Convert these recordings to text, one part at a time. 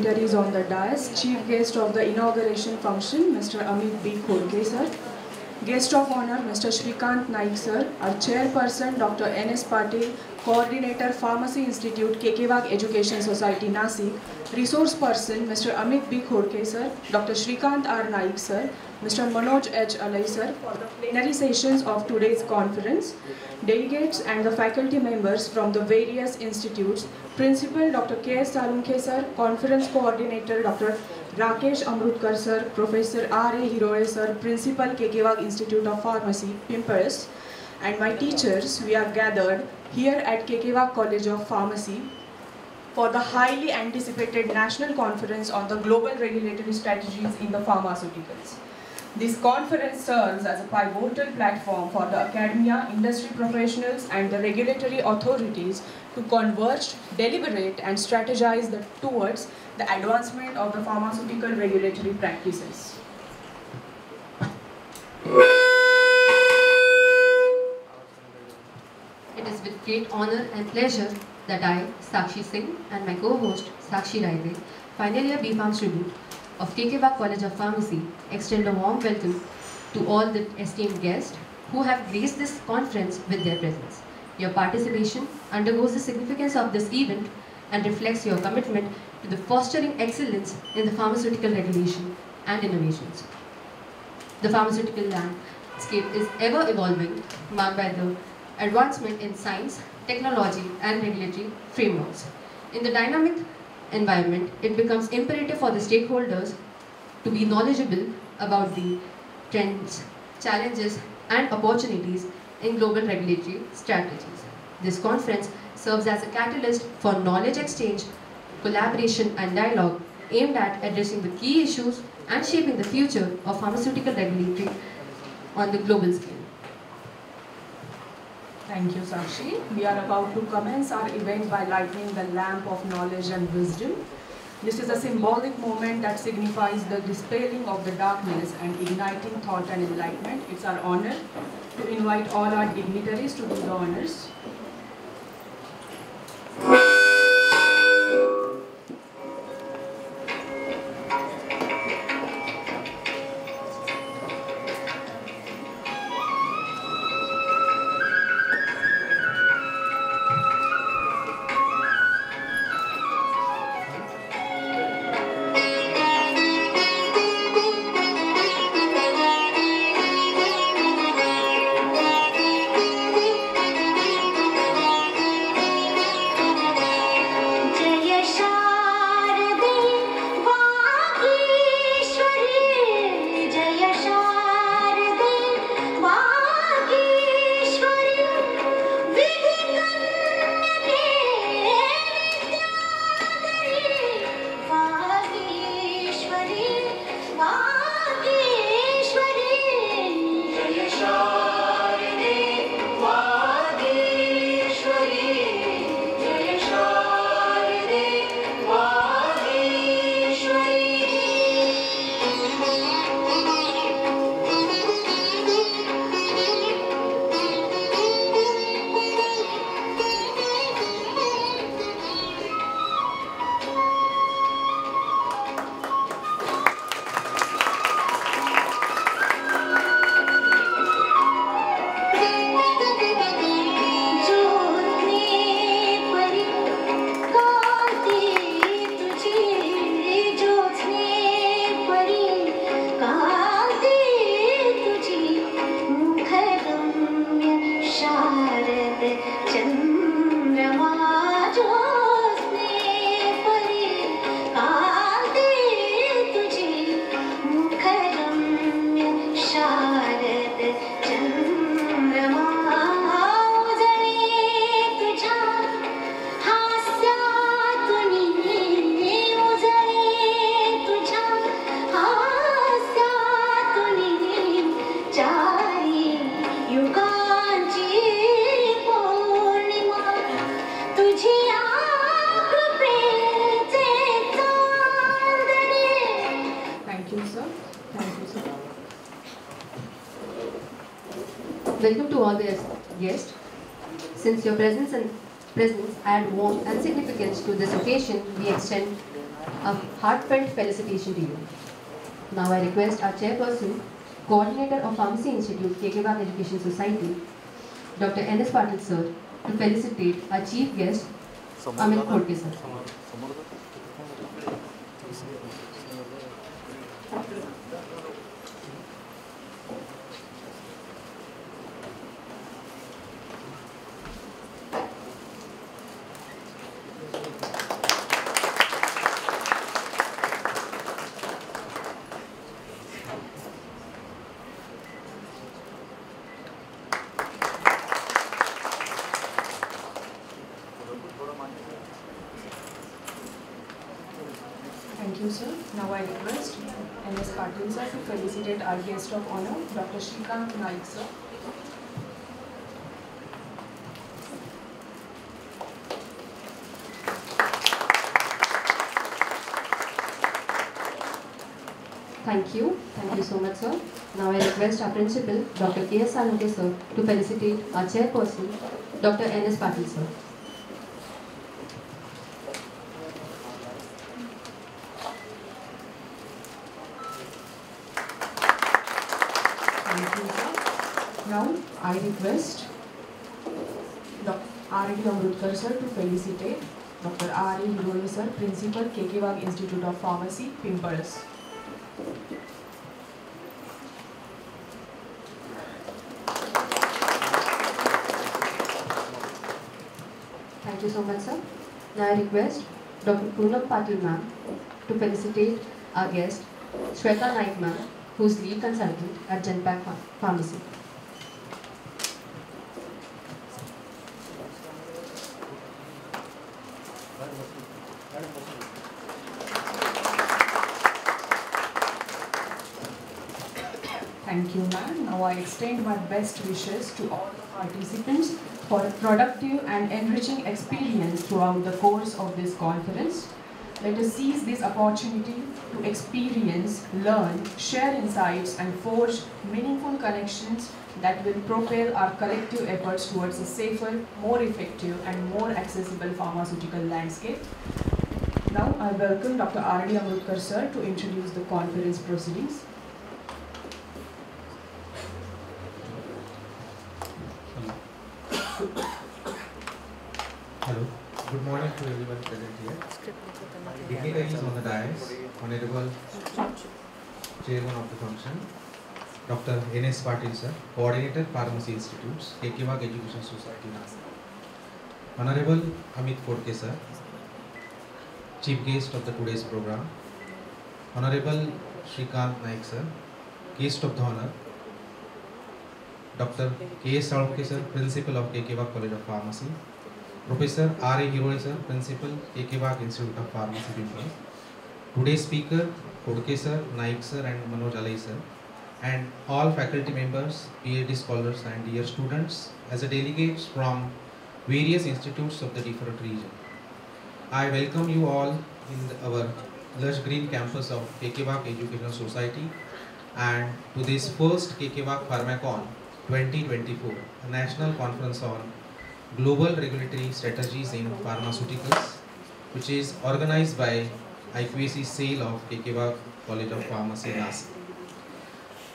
dignitaries on the dais, Chief Guest of the inauguration function, Mr. Amit B. Khorke, sir. Guest of honor, Mr. Shrikant Naik, sir. Our chairperson, Dr. N.S. Patil, Coordinator, Pharmacy Institute, K.K.Wagh Education Society, Nasik. Resource person, Mr. Amit B. Khorke, sir. Dr. Shrikant R. Naik, sir. Mr. Manoj H. Alai, sir, for the plenary sessions of today's conference. Delegates and the faculty members from the various institutes, Principal Dr. K.S. Salunkhe, sir, Conference Coordinator Dr. Rakesh Amrutkar, sir, Professor R.A. Hirore, sir, Principal K.K.Wagh Institute of Pharmacy, Pimpers, and my teachers, we are gathered here at K.K.Wagh College of Pharmacy for the highly anticipated national conference on the global regulatory strategies in the pharmaceuticals. This conference serves as a pivotal platform for the academia, industry professionals, and the regulatory authorities to converge, deliberate, and strategize towards the advancement of the pharmaceutical regulatory practices. It is with great honor and pleasure that I, Sakshi Singh, and my co-host, Sakshi Raide, final year B.Pharm student of K.K.Wagh College of Pharmacy, extend a warm welcome to all the esteemed guests who have graced this conference with their presence. Your participation undergoes the significance of this event and reflects your commitment to the fostering excellence in the pharmaceutical regulation and innovations. The pharmaceutical landscape is ever evolving, marked by the advancement in science, technology, and regulatory frameworks. In the dynamic environment, it becomes imperative for the stakeholders to be knowledgeable about the trends, challenges, and opportunities in global regulatory strategies. This conference serves as a catalyst for knowledge exchange, collaboration, and dialogue aimed at addressing the key issues and shaping the future of pharmaceutical regulatory on the global scale. Thank you, Sakshi. We are about to commence our event by lighting the lamp of knowledge and wisdom. This is a symbolic moment that signifies the dispelling of the darkness and igniting thought and enlightenment. It's our honor to invite all our dignitaries to do the honors. Welcome to all the guests. Since your presence add warmth and significance to this occasion, we extend a Heartfelt felicitation to you. Now I request our chairperson, coordinator of Pharmacy Institute, K.K.Wagh Education Society, Dr. N.S. Patil sir, to felicitate our chief guest, Amit Khodke sir. Thank you, sir. Now I request N.S. Patil sir to felicitate our guest of honor, Dr. Shrikant Naik sir. Thank you so much sir. Now I request our principal, Dr. K.S. Salunkhe sir, to felicitate our chairperson, Dr. N.S. Patil sir. Thank you, sir. Now I request Dr. R.D. Amrutkar sir to felicitate Dr. R.A. Hirole sir, Principal, K.K.Wagh Institute of Pharmacy, Pimples. Thank you so much sir. Now I request Dr. Poonam Patil ma'am to felicitate our guest, Shweta Naik ma'am, who is lead consultant at Genpact Pharmacy. Thank you, ma'am. Now I extend my best wishes to all the participants for a productive and enriching experience throughout the course of this conference. Let us seize this opportunity to experience, learn, share insights, and forge meaningful connections that will propel our collective efforts towards a safer, more effective, and more accessible pharmaceutical landscape. Now I welcome Dr. R.D. Amrutkar sir to introduce the conference proceedings. Hello. Good morning to everyone present here. Dignitaries on the dais, Honorable Chairman of the function, Dr. N.S. Patil sir, Coordinator, Pharmacy Institutes, K.K.Wagh Education Society, Nasa. Honorable Amit Khodke sir, Chief Guest of the today's program, Honorable Shrikant Naik sir, Guest of the Honor, Dr. K.S. Salunkhe sir, Principal of K.K.Wagh College of Pharmacy, Professor R.A. Hirole sir, Principal, K.K.Wagh Institute of Pharmacy, Pimples. Today's speaker, Khodke sir, Naik sir and Manoj Alai sir, and all faculty members, PhD scholars and dear students, as a delegates from various institutes of the different region. I welcome you all in our lush green campus of K.K.Wagh Education Society and to this first K.K.Wagh Pharmacon 2024, a national conference on global regulatory strategies in pharmaceuticals, which is organized by IQAC SAIL of K.K.Wagh College of Pharmacy, Nasa.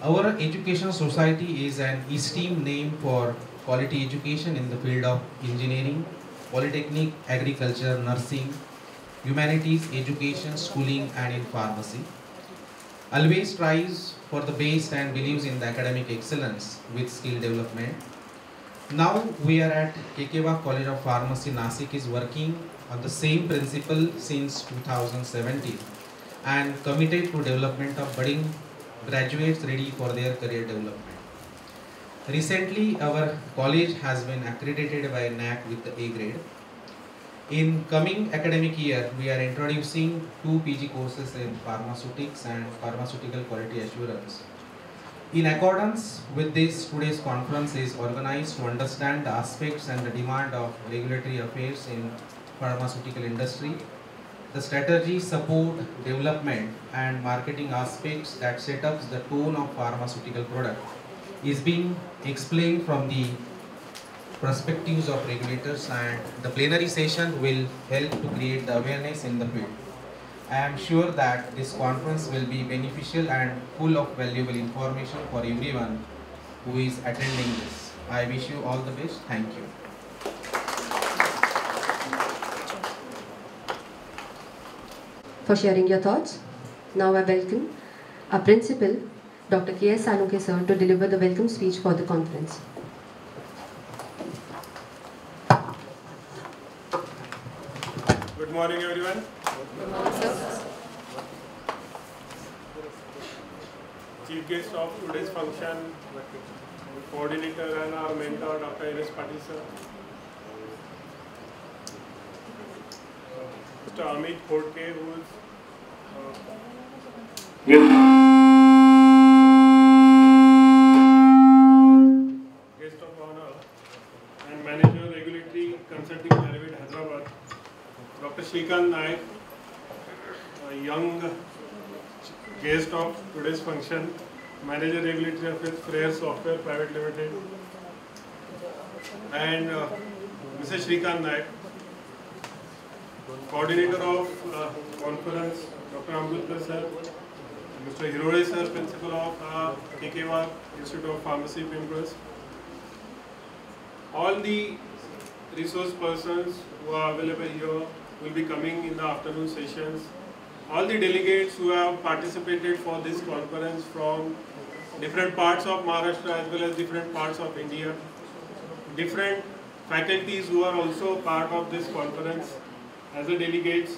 Our education society is an esteemed name for quality education in the field of engineering, polytechnic, agriculture, nursing, humanities, education, schooling, and in pharmacy. Always strives for the best and believes in the academic excellence with skill development. Now we are at K.K.Wagh College of Pharmacy, Nasik is working on the same principle since 2017 and committed to development of budding graduates ready for their career development. Recently, our college has been accredited by NAC with the A grade. In coming academic year, we are introducing 2 PG courses in pharmaceutics and pharmaceutical quality assurance. In accordance with this, today's conference is organized to understand the aspects and the demand of regulatory affairs in pharmaceutical industry, the strategy, support, development and marketing aspects that set up the tone of pharmaceutical product is being explained from the perspectives of regulators, and the plenary session will help to create the awareness in the field. I am sure that this conference will be beneficial and full of valuable information for everyone who is attending this. I wish you all the best. Thank you. For sharing your thoughts. Now I welcome our principal, Dr. K.S. Salunkhe sir, to deliver the welcome speech for the conference. Good morning, everyone. Good morning, sir. Chief guest of today's function, coordinator and our mentor, Dr. N.S. Patil sir. Mr. Amit Khodke, who is guest of honor and manager regulatory consulting private Hyderabad. Dr. Shrikant Naik, a young guest of today's function, manager regulatory affairs, Frere Software Private Limited, and Mr. Shrikant Naik, coordinator of conference, Dr. Ambudkar sir, Mr. Hirode sir, principal of K.K.Wagh Institute of Pharmacy, Pharmaceuticals, all the resource persons who are available here will be coming in the afternoon sessions. All the delegates who have participated for this conference from different parts of Maharashtra as well as different parts of India, different faculties who are also part of this conference as the delegates.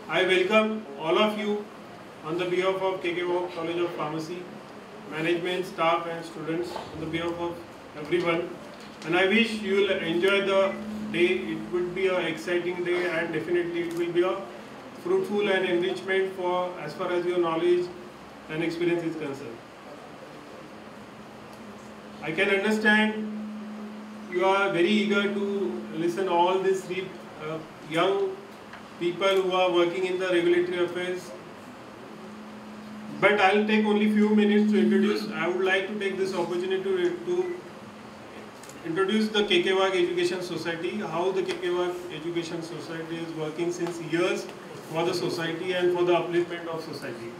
I welcome all of you on the behalf of K.K.Wagh College of Pharmacy, management, staff and students, on the behalf of everyone. And I wish you will enjoy the day. It would be an exciting day and definitely it will be a fruitful and enrichment for as far as your knowledge and experience is concerned. I can understand you are very eager to listen all these three young people who are working in the regulatory affairs. But I will take only few minutes to introduce. I would like to take this opportunity to introduce the K.K.Wagh Education Society, how the K.K.Wagh Education Society is working since years for the society and for the upliftment of society.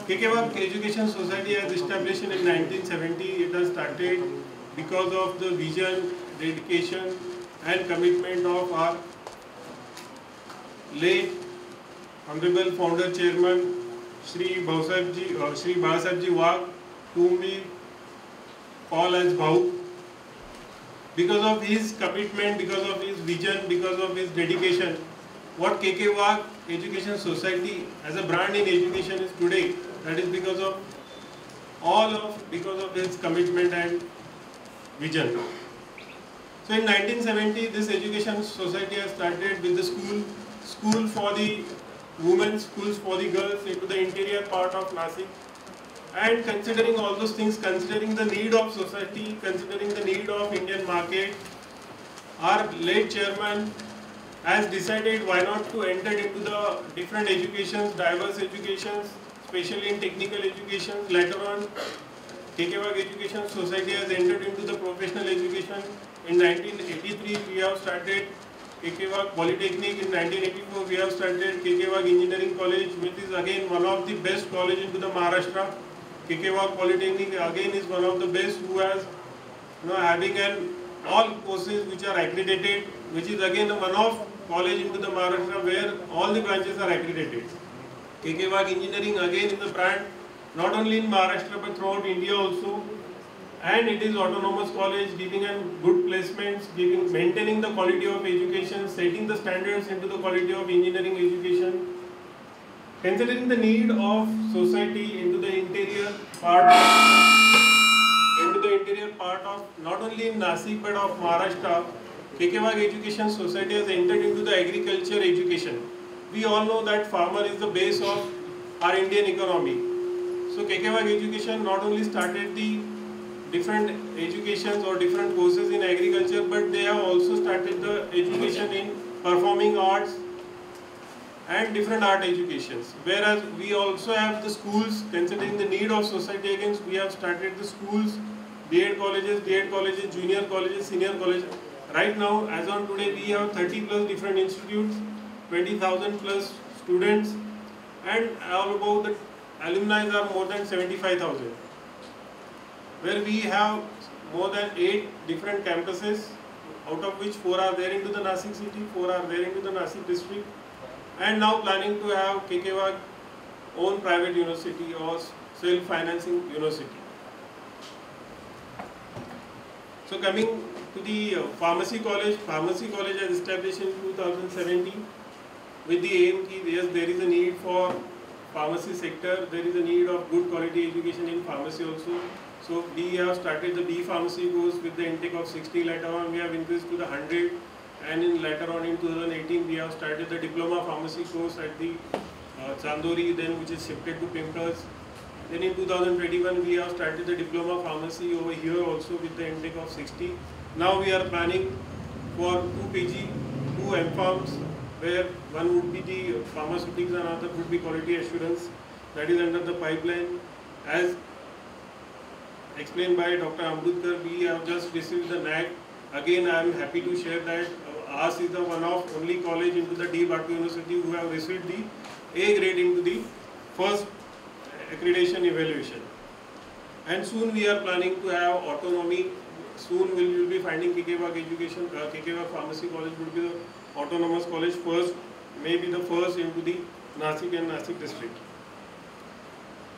K.K.Wagh Education Society was established in 1970. It has started because of the vision, dedication and commitment of our late Honorable Founder Chairman Shri Bhalasahebji Wagh, whom we call as Bhau. Because of his commitment, because of his vision, because of his dedication, what K.K.Wagh Education Society as a brand in education is today, that is because of his commitment and vision. So in 1970, this education society has started with the school for the women, schools for the girls into the interior part of Nasik. And considering all those things, considering the need of society, considering the need of Indian market, our late chairman has decided why not to enter into the different educations, diverse educations, especially in technical education. Later on, K.K.Wagh Education Society has entered into the professional education. In 1983, we have started K.K.Wagh Polytechnic. In 1984, we have started K.K.Wagh Engineering College, which is again one of the best college into the Maharashtra. K.K.Wagh Polytechnic again is one of the best who has having all courses which are accredited, which is again one of college into the Maharashtra where all the branches are accredited. K.K.Wagh Engineering again is a brand not only in Maharashtra but throughout India also, and it is autonomous college giving good placements, maintaining the quality of education, setting the standards into the quality of engineering education. Considering the need of society into the interior part of not only in Nasik but of Maharashtra, K.K.Wagh Education Society has entered into the agriculture education. We all know that farmer is the base of our Indian economy. So K.K.Wagh Education not only started the different educations or different courses in agriculture, but they have also started the education in performing arts and different art educations. Whereas we also have the schools, considering the need of society against, we have started the schools, B.Ed colleges, junior colleges, senior colleges. Right now, as on today, we have 30 plus different institutes, 20,000 plus students, and all about the alumni are more than 75,000, where we have more than 8 different campuses, out of which 4 are there into the Nasik city, 4 are there into the Nasik district, and now planning to have K.K.Wagh own private university or self-financing university. So coming to the pharmacy college has established in 2017 with the aim that yes, there is a need for pharmacy sector, there is a need of good quality education in pharmacy also. So we have started the B pharmacy course with the intake of 60, later on we have increased to the 100, and later on in 2018 we have started the diploma pharmacy course at the Chandori, then which is shifted to Pimples. Then in 2021 we have started the diploma pharmacy over here also with the intake of 60. Now we are planning for 2 PG, 2 MPharms, where one would be the pharmaceuticals and another would be quality assurance. That is under the pipeline. As explained by Dr. Amrudkar, we have just received the NAC. Again, I am happy to share that ours is the one of only college into the D. Bharti University who have received the A grade into the first accreditation evaluation. And soon we are planning to have autonomy. Soon we will be finding K.K.Wagh education, K.K.Wagh Pharmacy College will be the autonomous college first, maybe the first into the Nasik and Nasik district.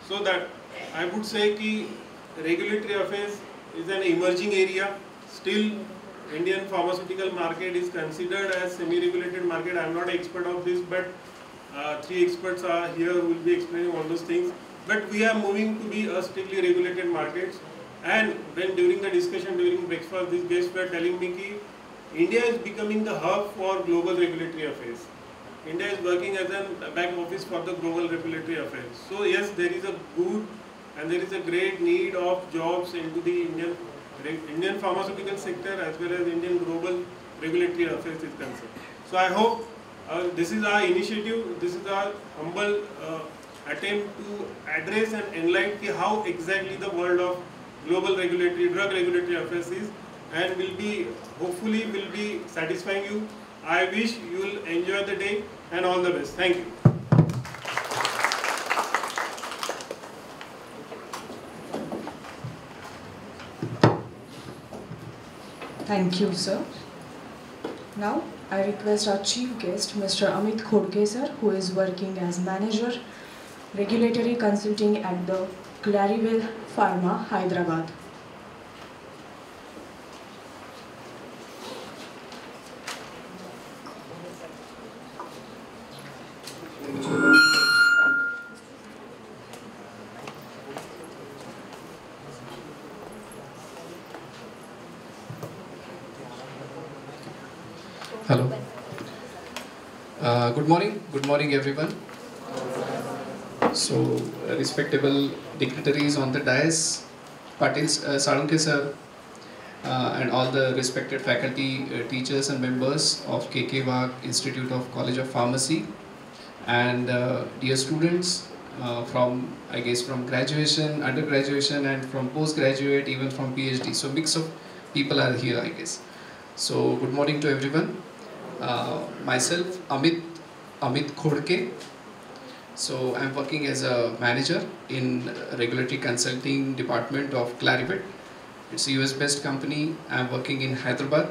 So that I would say that regulatory affairs is an emerging area. Still, Indian pharmaceutical market is considered as semi-regulated market. I am not an expert of this, but 3 experts are here who will be explaining all those things. But we are moving to be a strictly regulated markets. And when during the discussion, during breakfast, these guests were telling me that India is becoming the hub for global regulatory affairs. India is working as a back office for the global regulatory affairs. So yes, there is a good and there is a great need of jobs into the Indian pharmaceutical sector as well as Indian global regulatory affairs is concerned. So I hope this is our initiative, this is our humble attempt to address and enlighten how exactly the world of global regulatory, drug regulatory affairs is, and will be, hopefully will be satisfying you. I wish you will enjoy the day and all the best. Thank you. Thank you, sir. Now, I request our chief guest, Mr. Amit Khodke, sir, who is working as Manager, Regulatory Consulting at the Clarivate Pharma, Hyderabad. Hello. Good morning everyone. So, respectable dignitaries on the dais, Patil Salunke sir, and all the respected faculty, teachers and members of K.K.Wagh Institute of College of Pharmacy, and dear students from, I guess, from graduation, undergraduation and from postgraduate, even from PhD. So, mix of people are here, I guess. So, good morning to everyone. Myself, Amit Khodke. So I'm working as a manager in regulatory consulting department of Clarivate. It's a US-based company. I'm working in Hyderabad.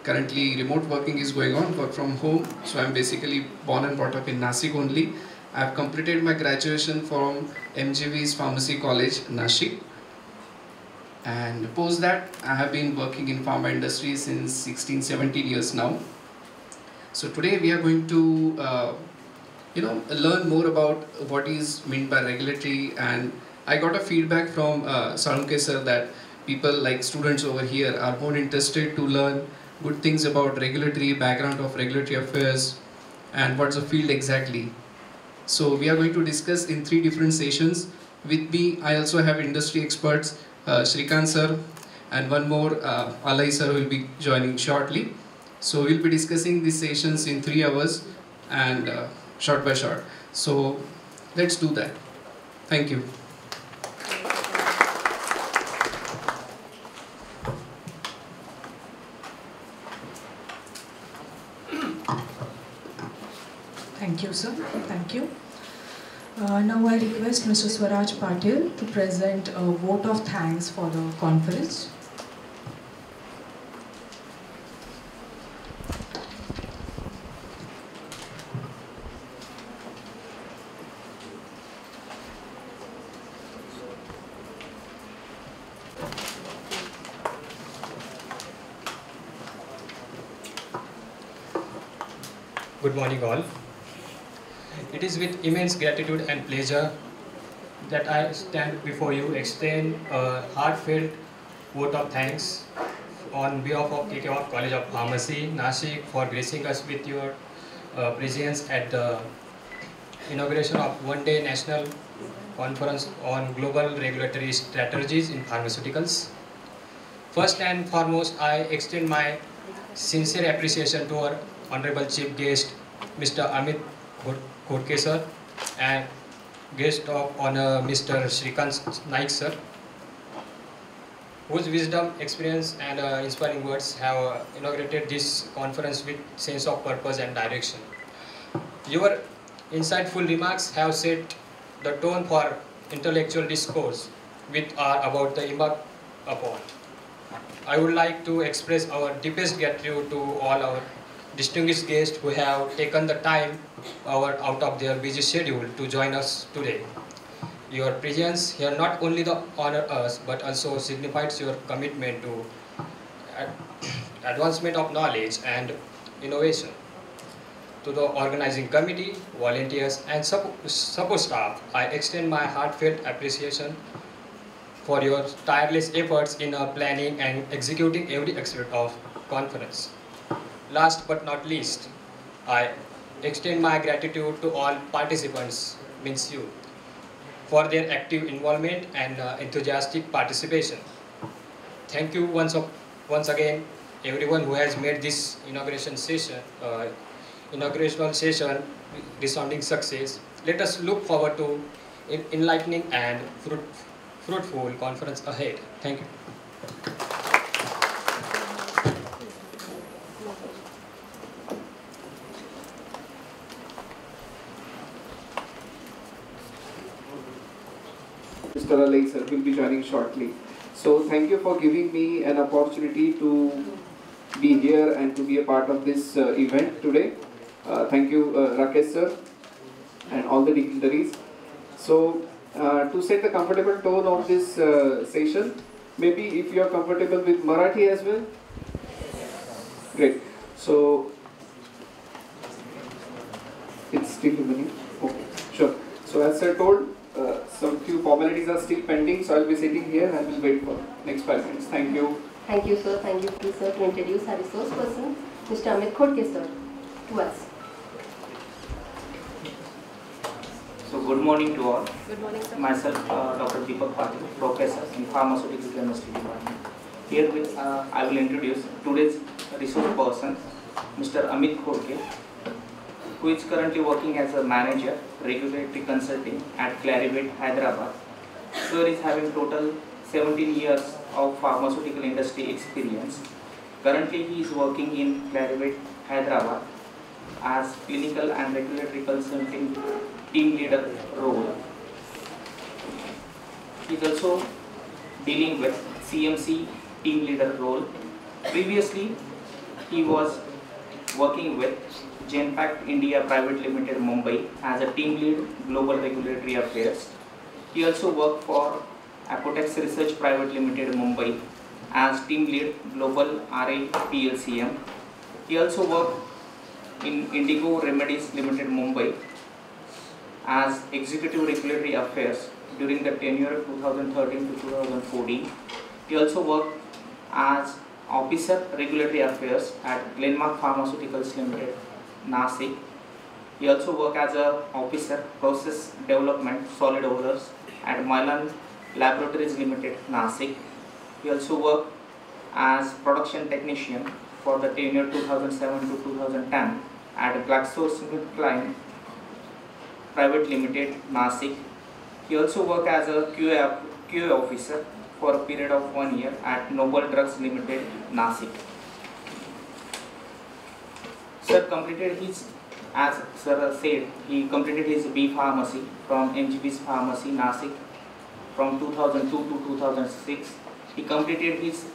Currently, remote working is going on, work from home. So I'm basically born and brought up in Nasik only. I've completed my graduation from MGV's Pharmacy College, Nashik. And post that, I have been working in pharma industry since 16-17 years now. So today we are going to learn more about what is meant by regulatory, and I got a feedback from Salunke sir that people like students over here are more interested to learn good things about regulatory, background of regulatory affairs and what's the field exactly. So we are going to discuss in 3 different sessions. With me, I also have industry experts, Shrikant sir, and one more, Alai sir will be joining shortly. So we'll be discussing these sessions in 3 hours and short by short. So let's do that. Thank you. Thank you, sir. Thank you. Now I request Mr. Swaraj Patil to present a vote of thanks for the conference. Good morning all. It is with immense gratitude and pleasure that I stand before you, extend a heartfelt vote of thanks on behalf of K.K.Wagh College of Pharmacy, Nashik, for gracing us with your presence at the inauguration of one-day national conference on global regulatory strategies in pharmaceuticals. First and foremost, I extend my sincere appreciation to our Honorable Chief Guest, Mr. Amit Khodke sir, and Guest of Honor, Mr. Shrikant Naik sir, whose wisdom, experience and inspiring words have inaugurated this conference with sense of purpose and direction. Your insightful remarks have set the tone for intellectual discourse which are about the embarked upon. I would like to express our deepest gratitude to all our distinguished guests who have taken the time out of their busy schedule to join us today. Your presence here not only honor us but also signifies your commitment to advancement of knowledge and innovation. To the organizing committee, volunteers and support staff, I extend my heartfelt appreciation for your tireless efforts in planning and executing every aspect of conference. Last but not least, I extend my gratitude to all participants, means you, for their active involvement and enthusiastic participation. Thank you once again, everyone who has made this inaugurational session resounding success. Let us look forward to enlightening and fruitful conference ahead. Thank you. Mr. Alai sir will be joining shortly. So thank you for giving me an opportunity to be here and to be a part of this event today. Thank you Rakesh sir and all the dignitaries. So to set the comfortable tone of this session, maybe if you are comfortable with Marathi as well? Great. So it's still happening? Okay, sure. So as I told, some few formalities are still pending, so I'll be sitting here and will wait for next 5 minutes. Thank you. Thank you, sir. Thank you, sir, to introduce our resource person, Mr. Amit Khodke, sir, to us. So good morning to all. Good morning, sir. Myself, Dr. Deepak Patil, Professor in Pharmaceutical Chemistry Department. Here I will introduce today's resource person, Mr. Amit Khodke, who is currently working as a manager, regulatory consulting at Clarivate, Hyderabad. Sir is having total 17 years of pharmaceutical industry experience. Currently, he is working in Clarivate, Hyderabad as clinical and regulatory consulting team leader role. He is also dealing with CMC team leader role. Previously, he was working with Genpact India Private Limited Mumbai as a team lead global regulatory affairs. He also worked for Apotex Research Private Limited Mumbai as team lead global RA PLCM. He also worked in Indigo Remedies Limited Mumbai as executive regulatory affairs during the tenure of 2013 to 2014. He also worked as officer regulatory affairs at Glenmark Pharmaceuticals Limited, Nashik. He also worked as a officer process development solid orals at Milan Laboratories Limited, Nashik. He also worked as production technician for the tenure 2007 to 2010 at GlaxoSmithKline Private Limited, Nashik. He also worked as a QA officer for a period of 1 year at Noble Drugs Limited, Nashik. Sir completed his As Sir said, he completed his B Pharmacy from MGB's Pharmacy, Nasik from 2002 to 2006. He completed his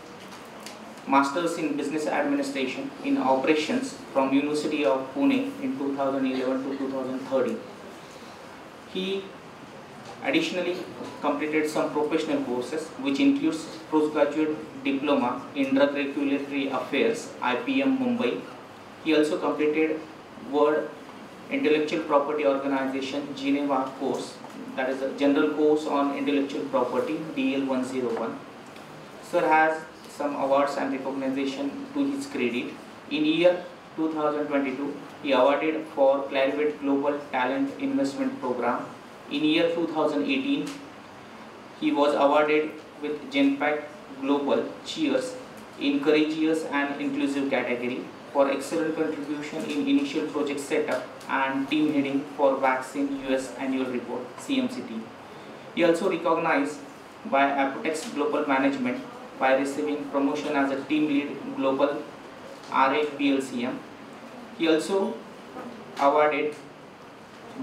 Masters in Business Administration in Operations from University of Pune in 2011 to 2013. He additionally completed some professional courses which includes postgraduate diploma in Drug Regulatory Affairs, IPM Mumbai. He also completed World Intellectual Property Organization Geneva course, that is a general course on intellectual property, DL101. Sir has some awards and recognition to his credit. In year 2022, he awarded for Clarivate Global Talent Investment Program. In year 2018, he was awarded with Genpact Global Cheers in Courageous and Inclusive category for excellent contribution in initial project setup and team heading for Vaccine US Annual Report, CMCT. He also recognized by Apotex Global Management by receiving promotion as a team lead global RA PLCM. He also awarded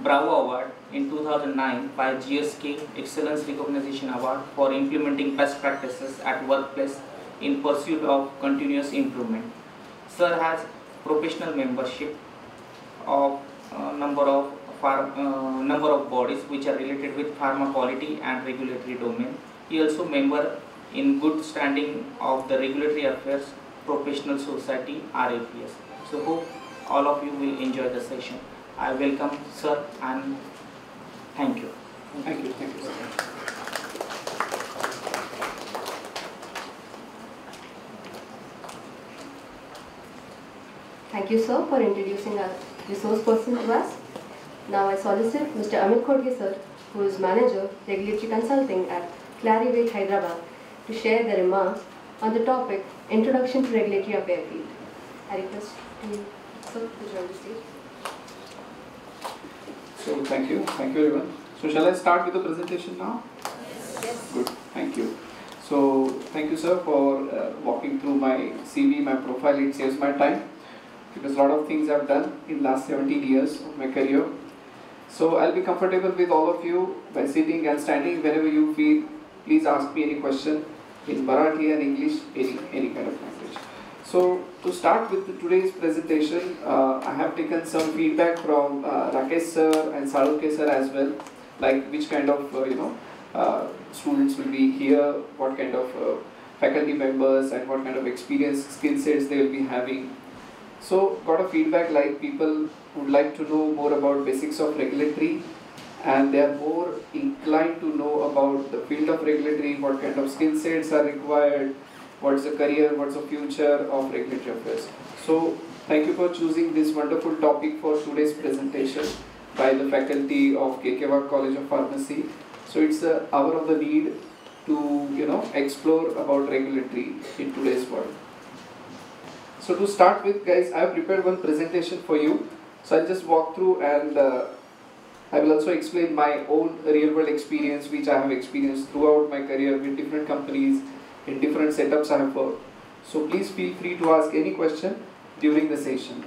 Bravo Award in 2009 by GSK Excellence Recognition Award for implementing best practices at workplace in pursuit of continuous improvement. Sir has professional membership of number of bodies which are related with pharma quality and regulatory domain. He also member in good standing of the Regulatory Affairs Professional Society, RAPS. So hope all of you will enjoy the session. I welcome Sir and thank you. Thank you, sir. Thank you, sir, for introducing our resource person to us. Now I solicit Mr. Amit Khodge, sir, who is Manager, Regulatory Consulting at Clarivate, Hyderabad, to share their remarks on the topic Introduction to Regulatory Affairs Field. I request you, sir, to join the stage. So thank you everyone. So shall I start with the presentation now? Yes. Good, thank you. So thank you, sir, for walking through my CV, my profile. It saves my time because a lot of things I've done in last 17 years of my career. So I'll be comfortable with all of you by sitting and standing wherever you feel. Please ask me any question in Marathi and English, any kind of language. So to start with today's presentation, I have taken some feedback from Rakesh sir and Salunke sir as well, like which kind of students will be here, what kind of faculty members and what kind of experience, skill sets they will be having. So got a feedback like people would like to know more about basics of regulatory, and they are more inclined to know about the field of regulatory, what kind of skill sets are required, what's the career, what's the future of regulatory affairs. So thank you for choosing this wonderful topic for today's presentation by the faculty of K.K.Wagh College of Pharmacy. So it's an hour of the need to explore about regulatory in today's world. So to start with, guys, I have prepared one presentation for you. So I'll just walk through and I will also explain my own real world experience which I have experienced throughout my career with different companies, in different setups I have worked. So please feel free to ask any question during the session.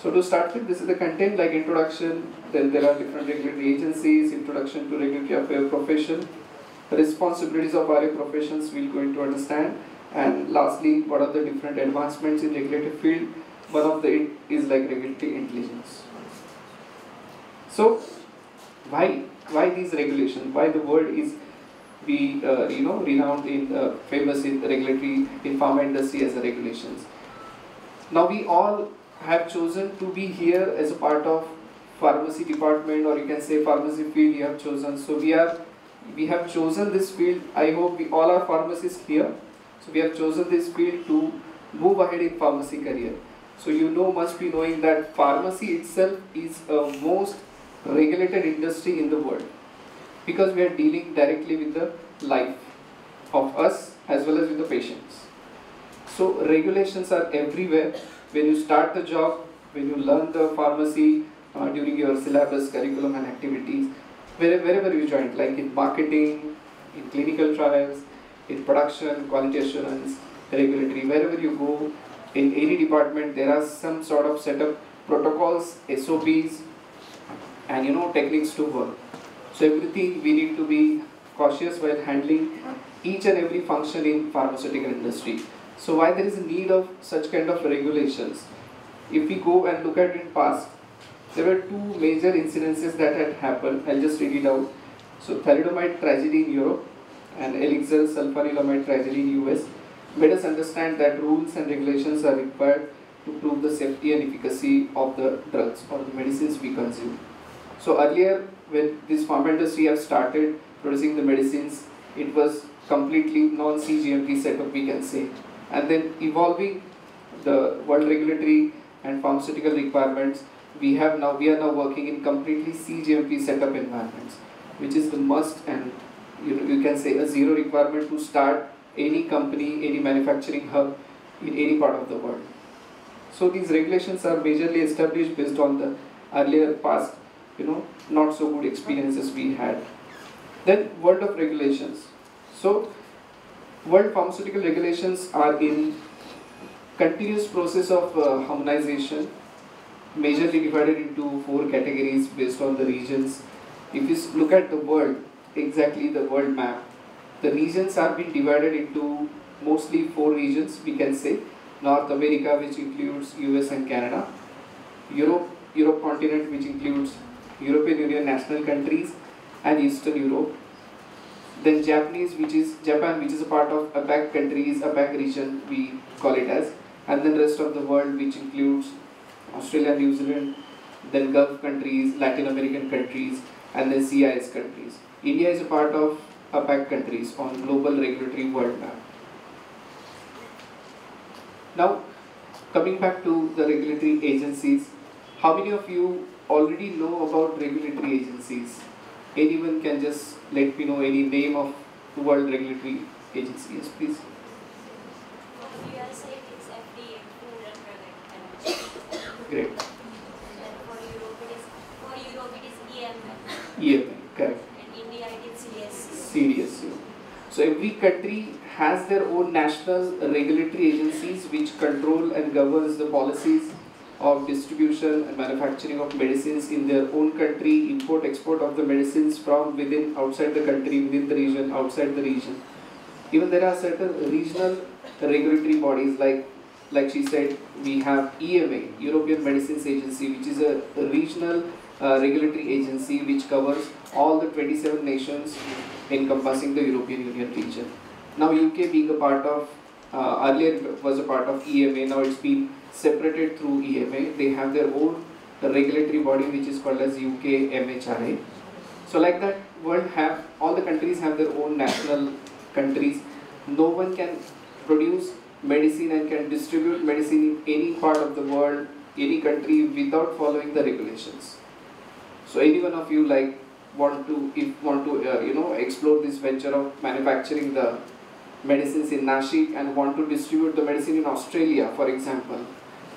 So to start with, this is the content like introduction, then there are different regulatory agencies, introduction to regulatory affairs profession, the responsibilities of RA professions we're going to understand, and lastly, what are the different advancements in regulatory field. One of it is like regulatory intelligence. So why these regulations? Why the world is renowned in famous in regulatory in pharma industry as the regulations. Now we all have chosen to be here as a part of pharmacy department, or you can say pharmacy field you have chosen. So we have chosen this field. I hope we all are pharmacists here. So we have chosen this field to move ahead in pharmacy career. So must be knowing that pharmacy itself is a most regulated industry in the world, because we are dealing directly with the life of us as well as with the patients. So regulations are everywhere. When you start the job, when you learn the pharmacy during your syllabus, curriculum and activities, wherever you join, like in marketing, in clinical trials, in production, quality assurance, regulatory, wherever you go, in any department there are some sort of set of protocols, SOPs, and techniques to work. So everything we need to be cautious while handling each and every function in pharmaceutical industry. So why there is a need of such kind of regulations? If we go and look at it in past, there were two major incidences that had happened. I'll just read it out. So thalidomide tragedy in Europe and elixir sulfanilamide tragedy in US made us understand that rules and regulations are required to prove the safety and efficacy of the drugs or the medicines we consume. So earlier, when this pharma industry have started producing the medicines, it was completely non-CGMP setup, we can say. And then evolving the world regulatory and pharmaceutical requirements, we are now working in completely CGMP setup environments, which is the must, and you can say a zero requirement to start any company, any manufacturing hub in any part of the world. So these regulations are majorly established based on the earlier past, not so good experiences we had. Then world of regulations. So world pharmaceutical regulations are in continuous process of harmonization, majorly divided into 4 categories based on the regions. If you look at the world, exactly the world map, the regions are being divided into mostly 4 regions, we can say. North America, which includes US and Canada. Europe continent, which includes European Union national countries and Eastern Europe. Then Japan, which is a part of APAC countries, APAC region we call it as. And then rest of the world, which includes Australia, New Zealand, then Gulf countries, Latin American countries, and then CIS countries. India is a part of APAC countries on global regulatory world map. Now, coming back to the regulatory agencies, how many of you already know about regulatory agencies? Anyone can just let me know any name of the world regulatory agency? Yes, please. For USA, it's FDA, Food and Drug Administration. Great. And for Europe, it is EMA. EMA, correct. And India, it is CDSC. CDSC. So every country has their own national regulatory agencies which control and governs the policies of distribution and manufacturing of medicines in their own country, import, export of the medicines from within, outside the country, within the region, outside the region. Even there are certain regional regulatory bodies like she said, we have EMA, European Medicines Agency, which is a regional regulatory agency which covers all the 27 nations encompassing the European Union region. Now UK being a part of, earlier was a part of EMA, now it's been separated through EMA. They have their own regulatory body which is called as UK MHRA. So like that, all the countries have their own national countries. No one can produce medicine and can distribute medicine in any part of the world, any country without following the regulations. So any one of you want to explore this venture of manufacturing the medicines in Nashik and want to distribute the medicine in Australia, for example,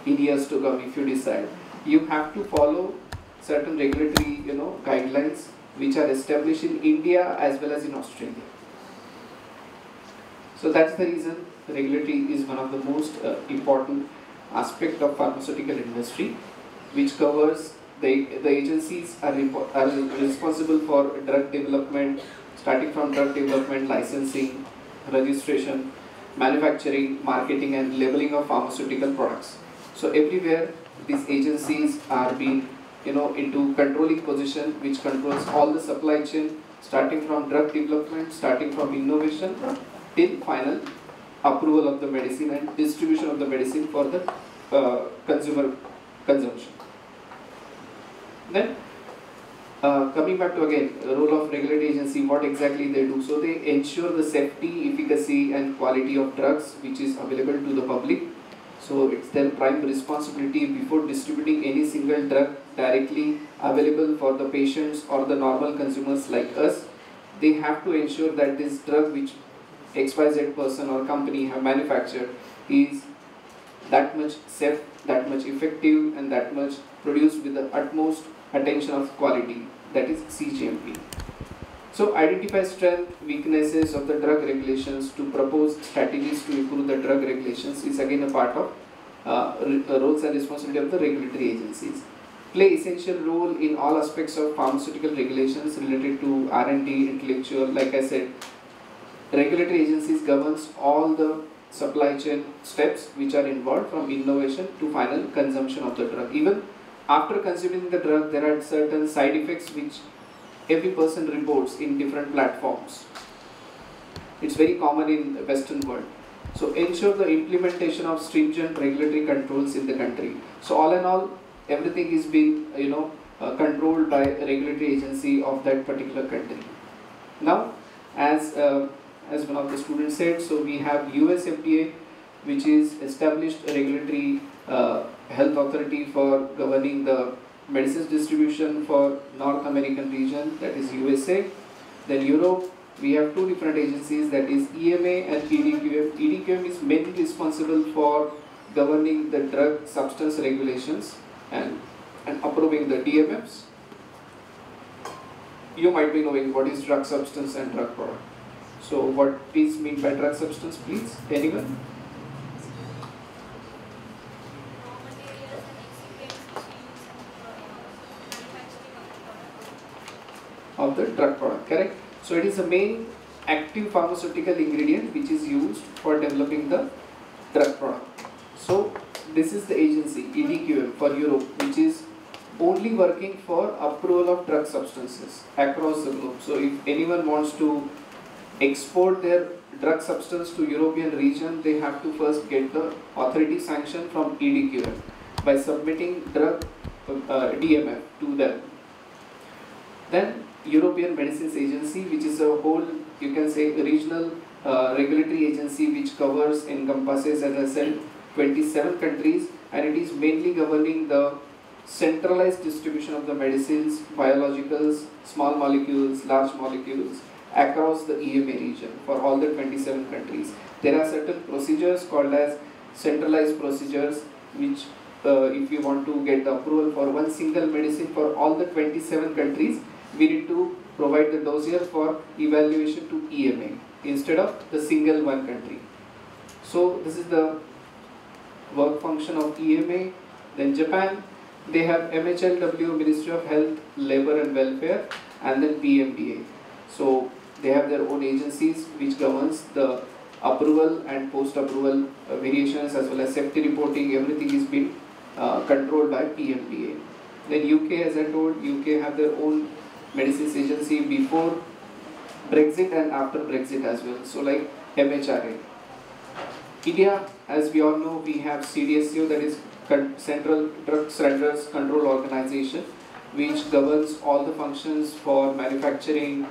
in years to come, if you decide, you have to follow certain regulatory guidelines which are established in India as well as in Australia. So that's the reason regulatory is one of the most important aspect of pharmaceutical industry, which covers the agencies are responsible for drug development, starting from drug development, licensing, registration, manufacturing, marketing and labeling of pharmaceutical products. So everywhere these agencies are being into controlling position which controls all the supply chain, starting from drug development, starting from innovation till final approval of the medicine and distribution of the medicine for the consumer consumption. Then coming back to again the role of regulatory agency, what exactly they do. So they ensure the safety, efficacy and quality of drugs which is available to the public. So it's their prime responsibility before distributing any single drug directly available for the patients or the normal consumers like us. They have to ensure that this drug which XYZ person or company have manufactured is that much safe, that much effective and that much produced with the utmost attention of quality, that is CGMP. So identify strength, weaknesses of the drug regulations to propose strategies to improve the drug regulations is again a part of roles and responsibility of the regulatory agencies. Play essential role in all aspects of pharmaceutical regulations related to R&D, intellectual, like I said, regulatory agencies governs all the supply chain steps which are involved from innovation to final consumption of the drug. Even after consuming the drug, there are certain side effects which every person reports in different platforms. It's very common in the Western world. So ensure the implementation of stringent regulatory controls in the country. So all in all, everything is being controlled by a regulatory agency of that particular country. Now, as one of the students said, so we have US FDA, which is established a regulatory health authority for governing the medicines distribution for North American region, that is USA. Then Europe, we have two different agencies, that is EMA and EDQM. EDQM is mainly responsible for governing the drug substance regulations and approving the DMFs. You might be knowing what is drug substance and drug product. So what is meant by drug substance, please? Anyone? Of the drug product, correct? So it is the main active pharmaceutical ingredient which is used for developing the drug product. So this is the agency EDQM for Europe, which is only working for approval of drug substances across the globe. So if anyone wants to export their drug substance to European region, they have to first get the authority sanction from EDQM by submitting drug DMF to them. Then European Medicines Agency, which is a whole, you can say, regional regulatory agency which covers, encompasses, as I said, 27 countries, and it is mainly governing the centralized distribution of the medicines, biologicals, small molecules, large molecules across the EMA region for all the 27 countries. There are certain procedures called as centralized procedures which if you want to get the approval for one single medicine for all the 27 countries, we need to provide the dossier for evaluation to EMA instead of the single one country. So this is the work function of EMA. Then Japan, they have MHLW, Ministry of Health, Labor and Welfare, and then PMDA. So they have their own agencies which governs the approval and post-approval variations as well as safety reporting. Everything is being controlled by PMDA. Then UK, as I told, UK have their own medicines agency before Brexit and after Brexit as well. So like MHRA. India, as we all know, we have CDSCO, that is Central Drug Standards Control Organization, which governs all the functions for manufacturing,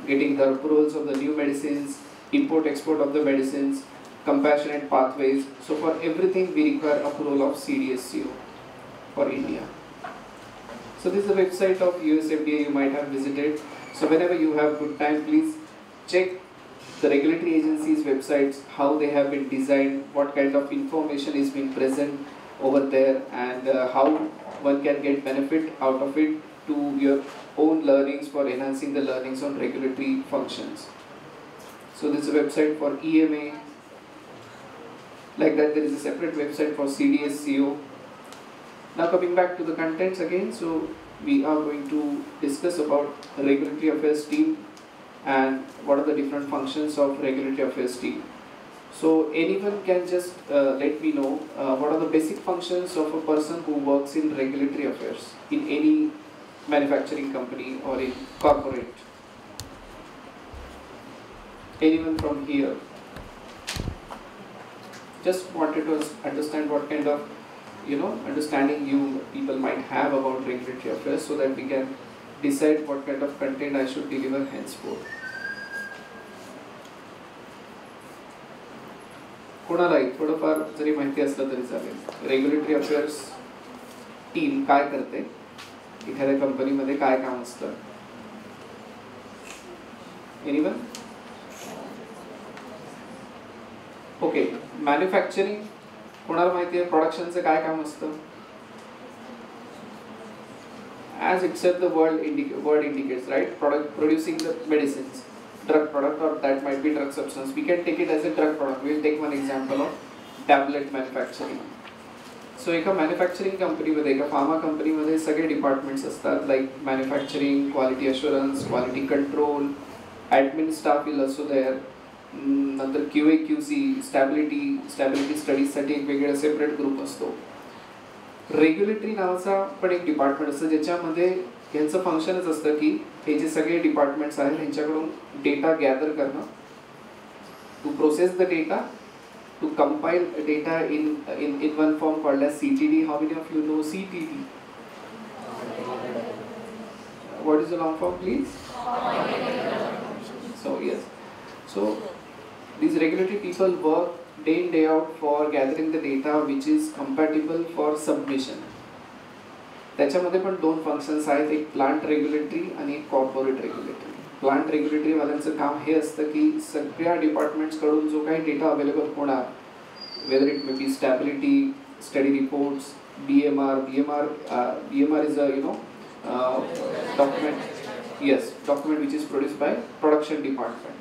getting the approvals of the new medicines, import-export of the medicines, compassionate pathways. So for everything we require approval of CDSCO for India. So this is the website of US FDA you might have visited. So whenever you have good time, please check the regulatory agencies' websites, how they have been designed, what kind of information is being present over there, and how one can get benefit out of it to your own learnings for enhancing the learnings on regulatory functions. So this is a website for EMA. Like that, there is a separate website for CDSCO. Now coming back to the contents again, so we are going to discuss about regulatory affairs team and what are the different functions of regulatory affairs team. So anyone can just let me know what are the basic functions of a person who works in regulatory affairs in any manufacturing company or in corporate. Anyone from here? Just wanted to understand what kind of understanding you people might have about regulatory affairs so that we can decide what kind of content I should deliver henceforth. कोणालाही थोडंफार जरी माहिती असलं तरी चालेल regulatory affairs team काय करते एखाद्या कंपनीमध्ये काय काम असतं एनीवन ओके मॅन्युफॅक्चरिंग कोणाला माहिती आहे प्रोडक्शनचं काय काम असतं as itself the word indicates, right? Producing the medicines, drug product, or that might be drug substance. We can take it as a drug product. We will take one example of tablet manufacturing. सो एका manufacturing कंपनीमध्ये, एका pharma कंपनीमध्ये सगळे departments असतात, like manufacturing, quality assurance, quality control, admin staff will असो there, नंतर QA QC, stability स्टडीजसाठी एक वेगळा सेपरेट ग्रुप असतो. रेग्युलेटरी नावाचा पण एक डिपार्टमेंट असतं, ज्याच्यामध्ये यांचं फंक्शनच असतं की हे जे सगळे डिपार्टमेंट्स आहेत त्यांच्याकडून डेटा गॅदर करणं, to process the data, to compile data in one form called as CTD. How many of you know CTD? What is the long form, please? So yes, so these regulatory people work day in day out for gathering the data which is compatible for submission. त्याच्यामध्ये पण दोन functions आहेत, एक plant regulatory आणि एक corporate regulatory. Plant regulatory वाल्यांचं काम हे असतं की सगळ्या डिपार्टमेंट्स कडून जो काही डेटा अवेलेबल होणार, whether it may be stability, study reports, BMR is a document, yes, document which is produced by production department.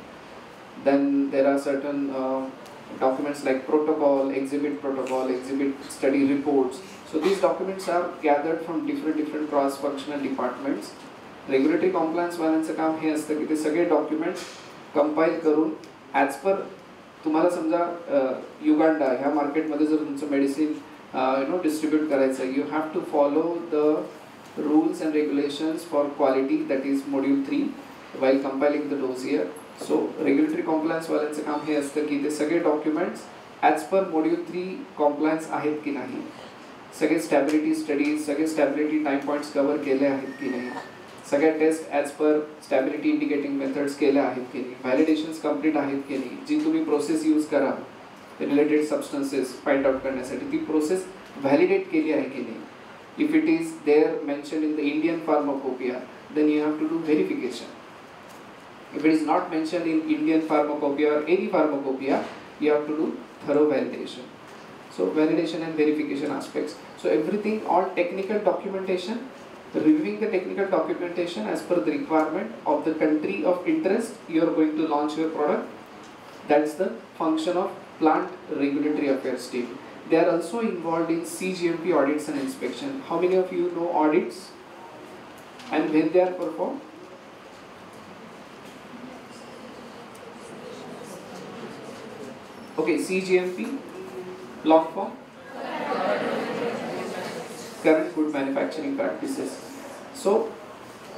Then there are certain documents like protocol, exhibit study reports. So these documents are gathered from different cross-functional departments. Regulatory compliance वाल्यांचं काम हे असतं की ते सगळे documents compile करून as per, तुम्हाला समजा Uganda ह्या मार्केटमध्ये जर तुमचं मेडिसिन डिस्ट्रीब्यूट करायचं, you have to follow the rules and regulations for quality, that is module 3 while compiling the dossier. So regulatory compliance वाल्यांचं काम हे असतं की ते सगळे documents as per module 3 compliance आहेत की नाही, सगळे स्टॅबिलिटी स्टडीज, सगळे स्टॅबिलिटी टाईम पॉईंट्स कव्हर केले आहेत की नाही, सगळ्या test as per stability indicating methods केल्या आहेत की नाही, व्हॅलिडेशन्स कंप्लीट आहेत की नाही, जी तुम्ही प्रोसेस यूज करा रिलेटेड सबस्टन्सेस फाइंड आउट करण्यासाठी ती प्रोसेस व्हॅलिडेट केली आहे की नाही. If it is there mention in the Indian pharmacopoeia, then you have to do verification. If it is not mentioned in Indian pharmacopoeia or any pharmacopoeia, you have to do thorough validation. So validation and verification aspects. So everything, all technical documentation, reviewing the technical documentation as per the requirement of the country of interest you are going to launch your product. That's the function of plant regulatory affairs team. They are also involved in CGMP audits and inspection. How many of you know audits and when they are performed? Okay, CGMP, long form, current good manufacturing practices. So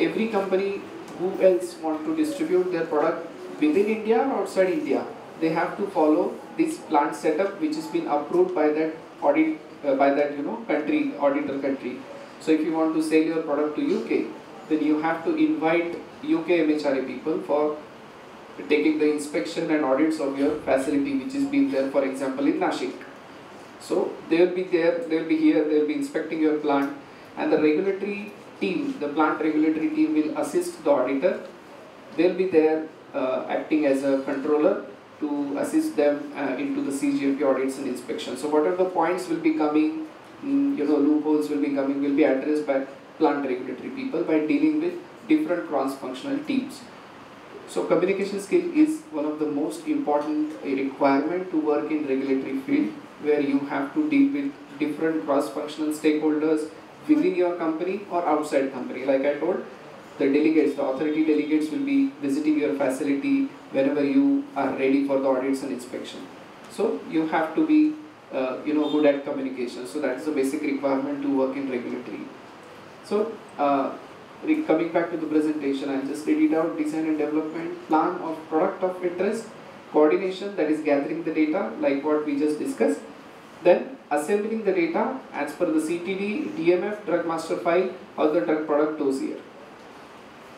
every company who else want to distribute their product within India or outside India, they have to follow this plant setup which has been approved by that audit, by that country, auditor country. So if you want to sell your product to UK, then you have to invite UK MHRA people for taking the inspection and audits of your facility which has been there, for example in Nashik. So they will be there, they will be here, they will be inspecting your plant, and the regulatory team, the plant regulatory team will assist the auditor. They will be there acting as a controller to assist them into the CGMP audits and inspections. So whatever the points will be coming, loopholes will be coming, will be addressed by plant regulatory people by dealing with different cross-functional teams. So communication skill is one of the most important requirement to work in regulatory field, where you have to deal with different cross-functional stakeholders within your company or outside company. Like I told, the delegates, the authority delegates will be visiting your facility whenever you are ready for the audits and inspection. So you have to be good at communication. So that is the basic requirement to work in regulatory. So coming back to the presentation, I'll just read it out. Design and development, plan of product of interest, coordination, that is gathering the data like what we just discussed, then assembling the data as per the CTD, DMF, drug master file or the drug product dossier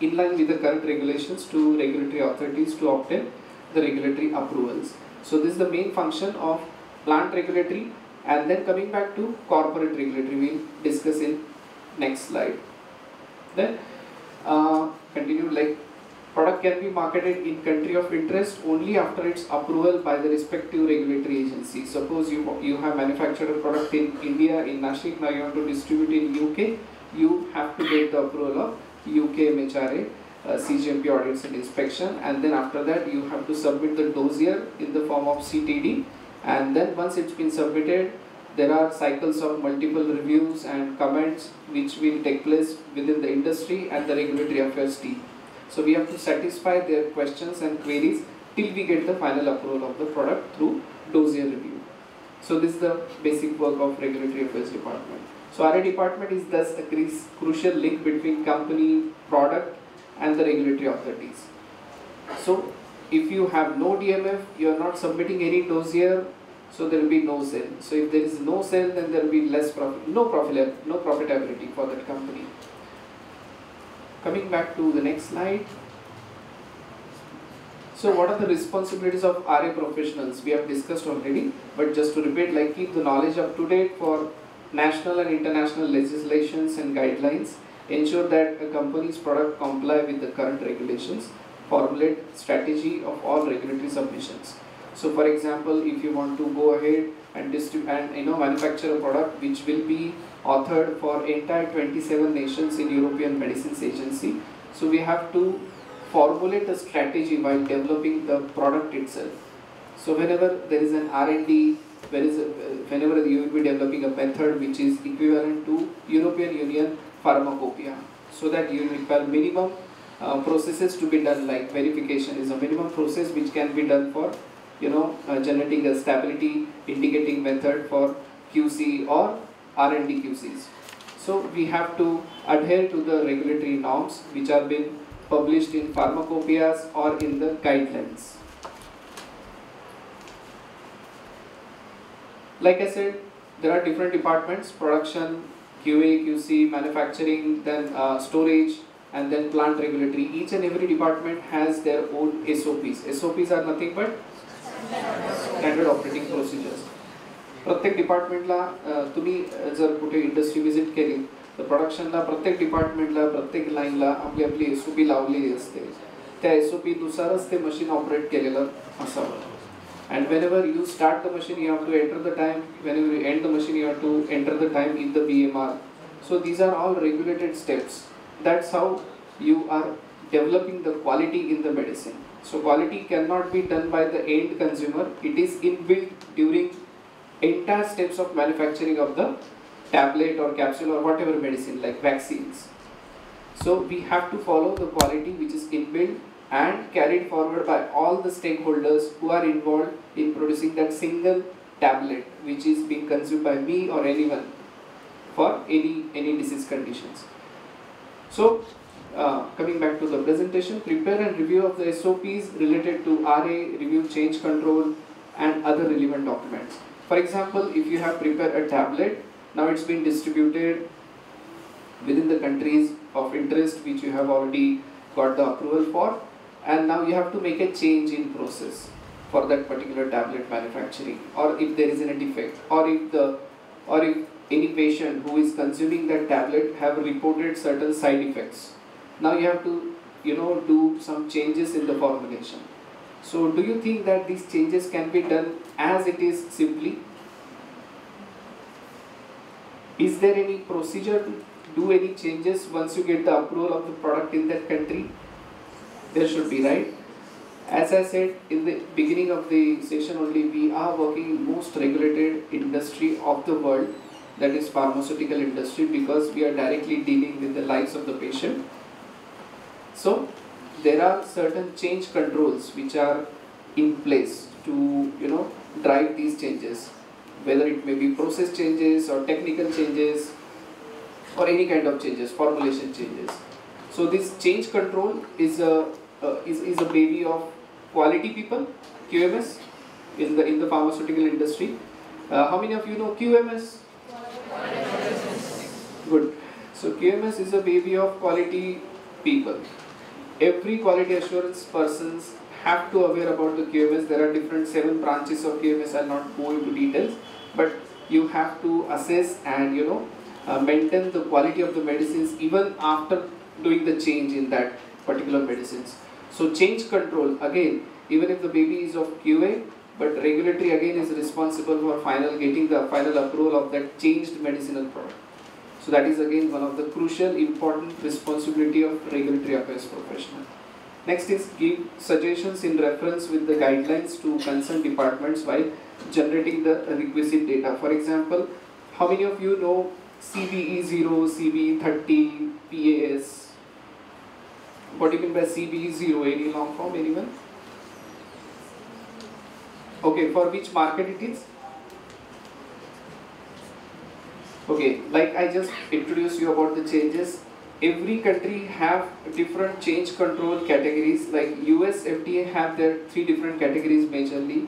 in line with the current regulations to regulatory authorities to obtain the regulatory approvals. So this is the main function of plant regulatory. And then coming back to corporate regulatory, we'll discuss in next slide. Then continue, like product can be marketed in country of interest only after its approval by the respective regulatory agency. Suppose you have manufactured a product in India, in Nashik, now you want to distribute in UK, you have to get the approval of UK MHRA, CGMP audits and inspection, and then after that you have to submit the dossier in the form of CTD, and then once it's been submitted, there are cycles of multiple reviews and comments which will take place within the industry and the regulatory affairs team. So we have to satisfy their questions and queries till we get the final approval of the product through dossier review. So this is the basic work of regulatory affairs department. So RA department is thus a crucial link between company, product and the regulatory authorities. So if you have no DMF, you are not submitting any dossier, so there will be no sale. So if there is no sale, then there will be less profit, no profitability for that company. Coming back to the next slide. So what are the responsibilities of RA professionals? We have discussed already, but just to repeat, like keep the knowledge up to date for national and international legislations and guidelines, ensure that a company's product comply with the current regulations, formulate strategy of all regulatory submissions. So for example, if you want to go ahead and manufacture a product which will be authored for entire 27 nations in European Medicines Agency, so we have to formulate a strategy while developing the product itself. So whenever there is an R&D, whenever you will be developing a method which is equivalent to European Union pharmacopoeia, so that you require minimum processes to be done, like verification is a minimum process which can be done for generating a stability indicating method for QC or R&D QCs. So we have to adhere to the regulatory norms which are being published in pharmacopoeias or in the guidelines. Like I said, there are different departments: production, QA, QC, manufacturing, then storage, and then plant regulatory. Each and every department has their own SOPs. SOPs are nothing but standard operating procedures. प्रत्येक डिपार्टमेंटला तुम्ही जर कुठे industry visit केली तर प्रोडक्शनला प्रत्येक डिपार्टमेंटला प्रत्येक लाईनला आपली आपली SOP लावलेली असते. त्या SOP नुसारच ते मशीन ऑपरेट केलेलं असावं. And whenever you start the machine, you have to enter the time. Whenever you end the machine, you have to enter the time in the BMR. So these are all regulated steps. That's how you are developing the quality in the medicine. So quality cannot be done by the end consumer. It is inbuilt during entire steps of manufacturing of the tablet or capsule or whatever medicine, like vaccines. So we have to follow the quality which is inbuilt and carried forward by all the stakeholders who are involved in producing that single tablet which is being consumed by me or anyone for any disease conditions. So coming back to the presentation, prepare and review of the SOPs related to RA, review change control and other relevant documents. For example, if you have prepared a tablet, now it's been distributed within the countries of interest which you have already got the approval for, and now you have to make a change in process for that particular tablet manufacturing, or if there is any defect, or if any patient who is consuming that tablet have reported certain side effects. Now you have to do some changes in the formulation. So do you think that these changes can be done as it is simply? Is there any procedure to do any changes once you get the approval of the product in that country? There should be, right? As I said in the beginning of the session only, we are working in most regulated industry of the world, that is pharmaceutical industry, because we are directly dealing with the lives of the patient. So there are certain change controls which are in place to drive these changes, whether it may be process changes or technical changes or any kind of changes, formulation changes. So this change control is a baby of quality people, QMS, in the pharmaceutical industry. How many of you know QMS? Good. So QMS is a baby of quality people. Every quality assurance persons have to aware about the QMS. There are different 7 branches of QMS. I'll not go into details, but you have to assess and maintain the quality of the medicines even after doing the change in that particular medicines. So change control, again, even if the baby is of QA, but regulatory again is responsible for getting the final approval of that changed medicinal product. So that is again one of the crucial important responsibility of regulatory affairs professional. Next is give suggestions in reference with the guidelines to concerned departments while generating the requisite data. For example, how many of you know CBE0, CBE30, PAS? What do you mean by CBE0? Any long form? Anyone? Okay, for which market it is? Okay, like I just introduced you about the changes. Every country have different change control categories. Like US FDA have their 3 different categories majorly.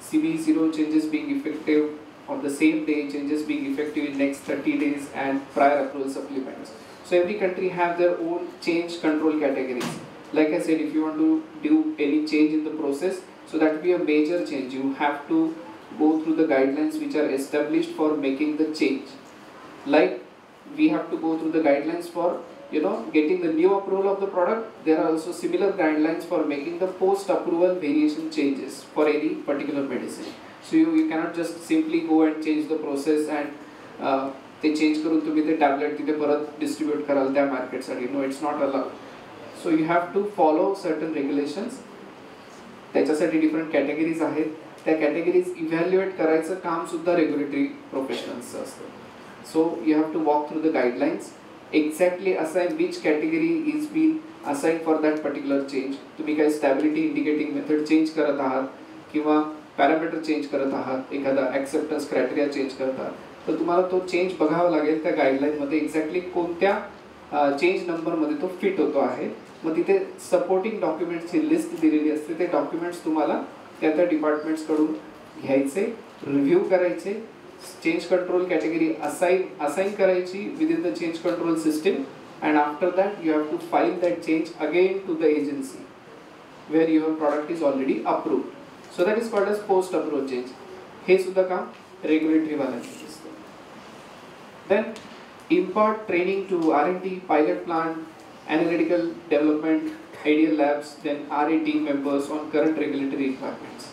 CB0 changes being effective on the same day, changes being effective in next 30 days, and prior approval supplements. So every country have their own change control categories. Like I said, if you want to do any change in the process, so that will be a major change. You have to go through the guidelines which are established for making the change. Like we have to go through the guidelines for getting the new approval of the product. There are also similar guidelines for making the post-approval variation changes for any particular medicine. So you cannot just simply go and change the process and they change करून तुम्ही ते tablet तिथे परत distribute कराल त्या market साठी. No, it's not allowed. So you have to follow certain regulations. त्याच्यासाठी different categories आहेत. त्या categories evaluate करायचं काम सुद्धा regulatory professionals असतं. So you have to walk through the guidelines, exactly assign which category is being assigned for that particular change. तुम्ही काय stability indicating method change करत आहात किंवा parameter change करत आहात, एखादा acceptance criteria change करत आहात, तर तुम्हाला तो change बघावा लागेल त्या guideline मध्ये exactly कोणत्या change number मध्ये तो fit होतो आहे. मग तिथे supporting documents ची list दिलेली असते. ते documents तुम्हाला त्या departments कडून घ्यायचे, review करायचे, change control category assign करायची within the change control system, and after that you have to file that change again to the agency where your product is already approved. So that is called as post approval change. हे सुद्धा काम regulatory वाल्यांचं असतं. Then impart training to R&D, pilot plant, analytical development, ideal labs, then RA team members on current regulatory requirements.